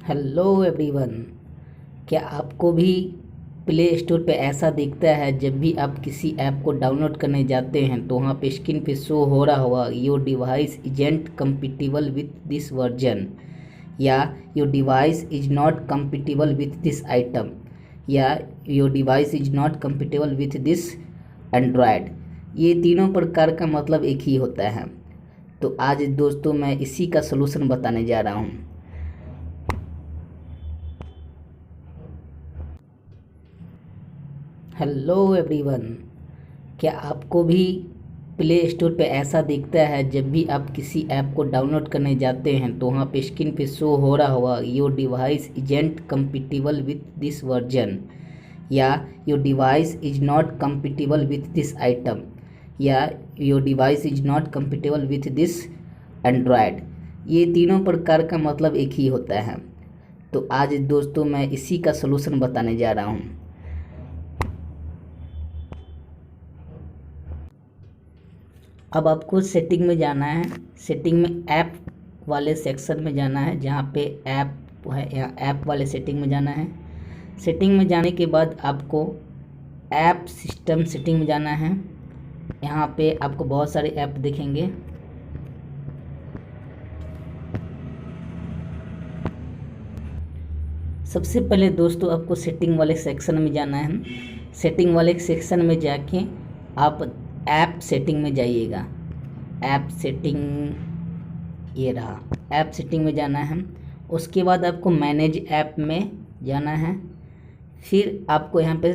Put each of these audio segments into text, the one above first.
Hello everyone. क्या आपको भी प्ले स्टोर पे ऐसा दिखता है जब भी आप किसी ऐप को डाउनलोड करने जाते हैं तो वहाँ पे स्क्रीन पे शो हो रहा होगा your device isn't compatible with this version, या your device is not compatible with this item, या your device is not compatible with this Android. ये तीनों प्रकार का मतलब एक ही होता है। तो आज दोस्तों मैं इसी का सलूशन बताने जा रहा हूँ। Hello everyone. क्या आपको भी प्ले स्टोर पे ऐसा दिखता है जब भी आप किसी ऐप को डाउनलोड करने जाते हैं तो वहाँ पे स्क्रीन पे शो हो रहा होगा your device isn't compatible with this version, या your device is not compatible with this item, या your device is not compatible with this Android. ये तीनों प्रकार का मतलब एक ही होता है। तो आज दोस्तों मैं इसी का सलूशन बताने जा रहा हूँ। अब आपको सेटिंग में जाना है। सेटिंग में ऐप वाले सेक्शन में जाना है, जहाँ पे ऐप है यहाँ ऐप वाले सेटिंग में जाना है। सेटिंग में जाने के बाद आपको ऐप सिस्टम सेटिंग में जाना है। यहाँ पे आपको बहुत सारे ऐप दिखेंगे। सबसे पहले दोस्तों आपको सेटिंग वाले सेक्शन में जाना है। सेटिंग वाले सेक्शन में जाके आप ऐप सेटिंग में जाइएगा। ऐप सेटिंग ये रहा, ऐप सेटिंग में जाना है। उसके बाद आपको मैनेज ऐप में जाना है। फिर आपको यहाँ पे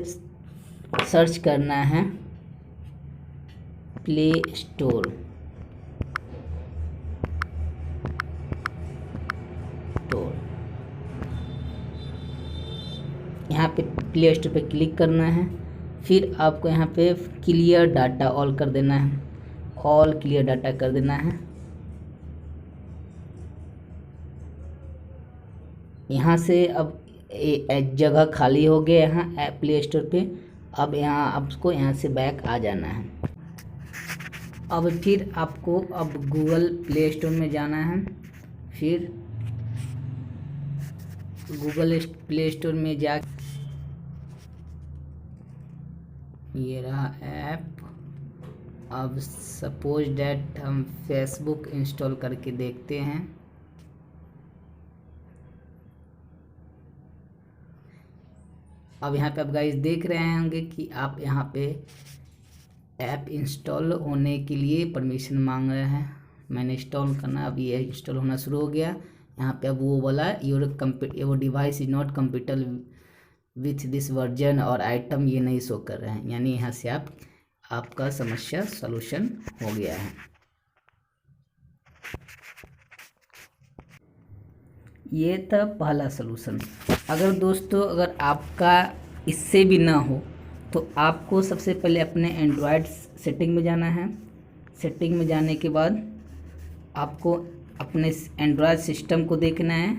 सर्च करना है प्ले स्टोर। यहाँ पे प्ले स्टोर पे क्लिक करना है। फिर आपको यहाँ पे क्लियर डाटा ऑल कर देना है, ऑल क्लियर डाटा कर देना है। यहाँ से अब एक जगह खाली हो गया यहाँ प्ले स्टोर पे। अब यहाँ आपको यहाँ से बैक आ जाना है। अब फिर आपको अब गूगल प्ले स्टोर में जाना है। फिर गूगल प्ले स्टोर में जा ये रहा ऐप। अब सपोज डैट हम फेसबुक इंस्टॉल करके देखते हैं। अब यहाँ पे आप गाइस देख रहे होंगे कि आप यहाँ पे ऐप इंस्टॉल होने के लिए परमिशन मांग रहे हैं। मैंने इंस्टॉल करना, अब ये इंस्टॉल होना शुरू हो गया। यहाँ पे अब वो बोला your device is not compatible with this version और आइटम ये नहीं शो कर रहे हैं, यानी यहाँ से आपका समस्या सॉल्यूशन हो गया है। ये था पहला सलूशन। अगर आपका इससे भी ना हो तो आपको सबसे पहले अपने एंड्रॉयड सेटिंग में जाना है। सेटिंग में जाने के बाद आपको अपने एंड्रॉयड सिस्टम को देखना है।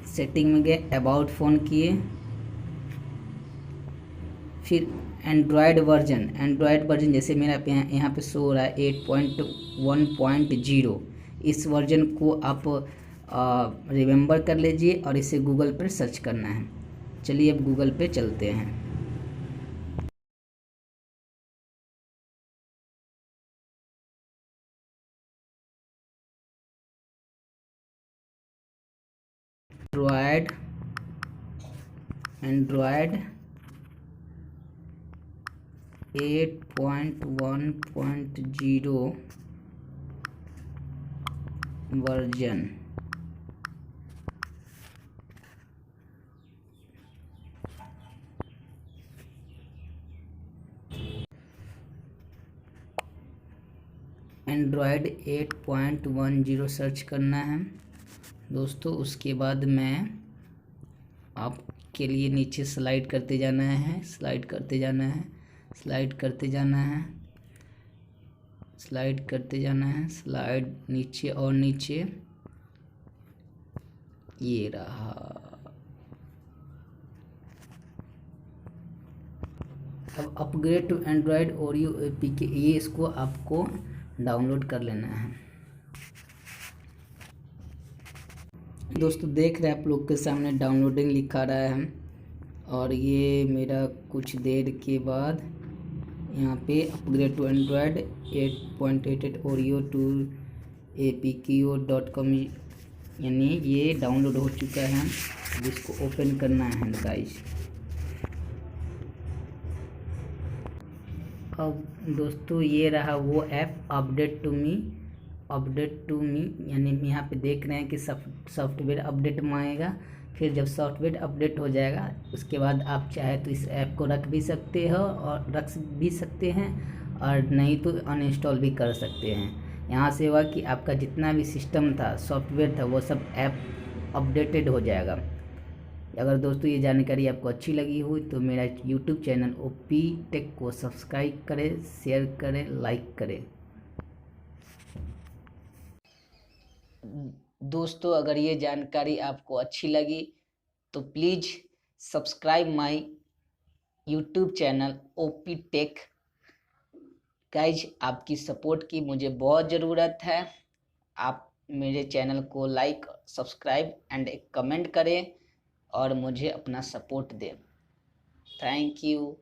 सेटिंग में गए, अबाउट फ़ोन किए, फिर एंड्रॉयड वर्जन जैसे मेरा यहाँ पे शो हो रहा है 8.1.0। इस वर्जन को आप रिमेंबर कर लीजिए और इसे गूगल पर सर्च करना है। चलिए अब गूगल पे चलते हैं। Android 8.1.0 version. एंड्रॉयड 8.10 सर्च करना है दोस्तों। उसके बाद मैं आपके लिए नीचे स्लाइड करते जाना है, स्लाइड करते जाना है, स्लाइड करते जाना है, स्लाइड करते जाना है, स्लाइड नीचे और नीचे। ये रहा। अब upgrade to Android Oreo APK, ये इसको आपको डाउनलोड कर लेना है। दोस्तों देख रहे हैं आप लोग के सामने डाउनलोडिंग लिखा रहा है, और ये मेरा कुछ देर के बाद यहाँ पे upgrade to Android 8.88 Oreo to apko.com यानी ये डाउनलोड हो चुका है। अब इसको ओपन करना है गाइस। अब दोस्तों ये रहा वो ऐप अपडेट टू मी यानी यहाँ पे देख रहे हैं कि सॉफ्टवेयर अपडेट मांगेगा। फिर जब सॉफ्टवेयर अपडेट हो जाएगा उसके बाद आप चाहे तो इस ऐप को रख भी सकते हैं और नहीं तो अनइंस्टॉल भी कर सकते हैं। यहाँ से हुआ कि आपका जितना भी सिस्टम था, सॉफ्टवेयर था, वो सब ऐप अपडेटेड हो जाएगा। अगर दोस्तों ये जानकारी आपको अच्छी लगी हो तो मेरा यूट्यूब चैनल ओपी टेक को सब्सक्राइब करें, शेयर करें, लाइक करें। दोस्तों अगर ये जानकारी आपको अच्छी लगी तो please subscribe my YouTube channel OP Tech. Guys आपकी सपोर्ट की मुझे बहुत ज़रूरत है। आप मेरे चैनल को लाइक, सब्सक्राइब एंड एक कमेंट करें और मुझे अपना सपोर्ट दें। Thank you.